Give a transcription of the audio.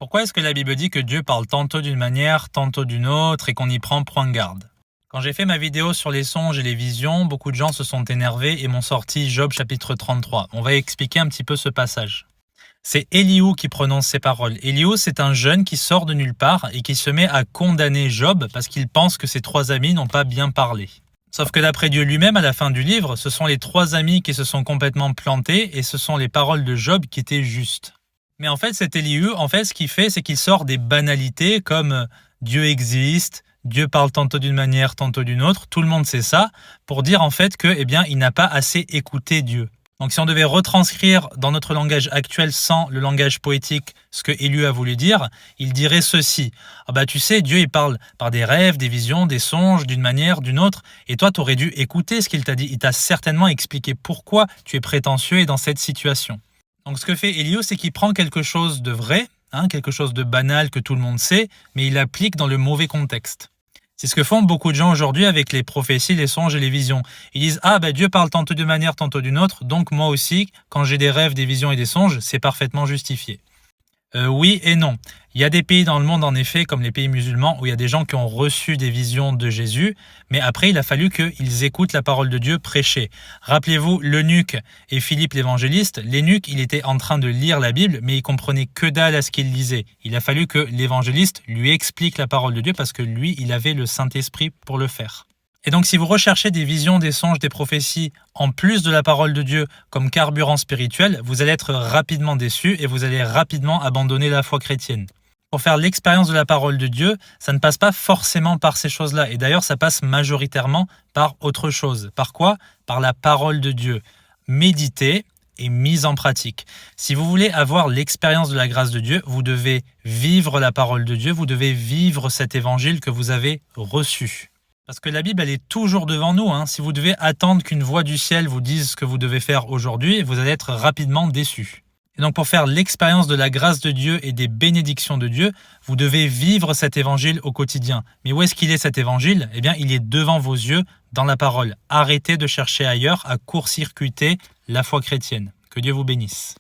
Pourquoi est-ce que la Bible dit que Dieu parle tantôt d'une manière, tantôt d'une autre et qu'on y prend point garde? Quand j'ai fait ma vidéo sur les songes et les visions, beaucoup de gens se sont énervés et m'ont sorti Job chapitre 33. On va expliquer un petit peu ce passage. C'est Élihu qui prononce ces paroles. Élihu, c'est un jeune qui sort de nulle part et qui se met à condamner Job parce qu'il pense que ses trois amis n'ont pas bien parlé. Sauf que d'après Dieu lui-même, à la fin du livre, ce sont les trois amis qui se sont complètement plantés et ce sont les paroles de Job qui étaient justes. Mais en fait, cet Élihu, ce qu'il fait, c'est qu'il sort des banalités comme Dieu existe, Dieu parle tantôt d'une manière, tantôt d'une autre, tout le monde sait ça, pour dire en fait que, il n'a pas assez écouté Dieu. Donc si on devait retranscrire dans notre langage actuel sans le langage poétique ce que Élihu a voulu dire, il dirait ceci. Tu sais, Dieu il parle par des rêves, des visions, des songes, d'une manière, d'une autre, et toi tu aurais dû écouter ce qu'il t'a dit. Il t'a certainement expliqué pourquoi tu es prétentieux et dans cette situation. Donc ce que fait Élihu, c'est qu'il prend quelque chose de vrai, quelque chose de banal que tout le monde sait, mais il l'applique dans le mauvais contexte. C'est ce que font beaucoup de gens aujourd'hui avec les prophéties, les songes et les visions. Ils disent « Dieu parle tantôt d'une manière, tantôt d'une autre, donc moi aussi, quand j'ai des rêves, des visions et des songes, c'est parfaitement justifié. » Oui et non. Il y a des pays dans le monde, en effet, comme les pays musulmans, où il y a des gens qui ont reçu des visions de Jésus, mais après, il a fallu qu'ils écoutent la parole de Dieu prêchée. Rappelez-vous, l'eunuque et Philippe l'évangéliste. L'eunuque, il était en train de lire la Bible, mais il comprenait que dalle à ce qu'il lisait. Il a fallu que l'évangéliste lui explique la parole de Dieu parce que lui, il avait le Saint-Esprit pour le faire. Et donc si vous recherchez des visions, des songes, des prophéties en plus de la parole de Dieu comme carburant spirituel, vous allez être rapidement déçu et vous allez rapidement abandonner la foi chrétienne. Pour faire l'expérience de la parole de Dieu, ça ne passe pas forcément par ces choses-là. Et d'ailleurs, ça passe majoritairement par autre chose. Par quoi? Par la parole de Dieu. Méditer et mise en pratique. Si vous voulez avoir l'expérience de la grâce de Dieu, vous devez vivre la parole de Dieu, vous devez vivre cet évangile que vous avez reçu. Parce que la Bible, elle est toujours devant nous. Si vous devez attendre qu'une voix du ciel vous dise ce que vous devez faire aujourd'hui, vous allez être rapidement déçu. Et donc pour faire l'expérience de la grâce de Dieu et des bénédictions de Dieu, vous devez vivre cet évangile au quotidien. Mais où est-ce qu'il est cet évangile? Il est devant vos yeux, dans la parole. Arrêtez de chercher ailleurs à court-circuiter la foi chrétienne. Que Dieu vous bénisse.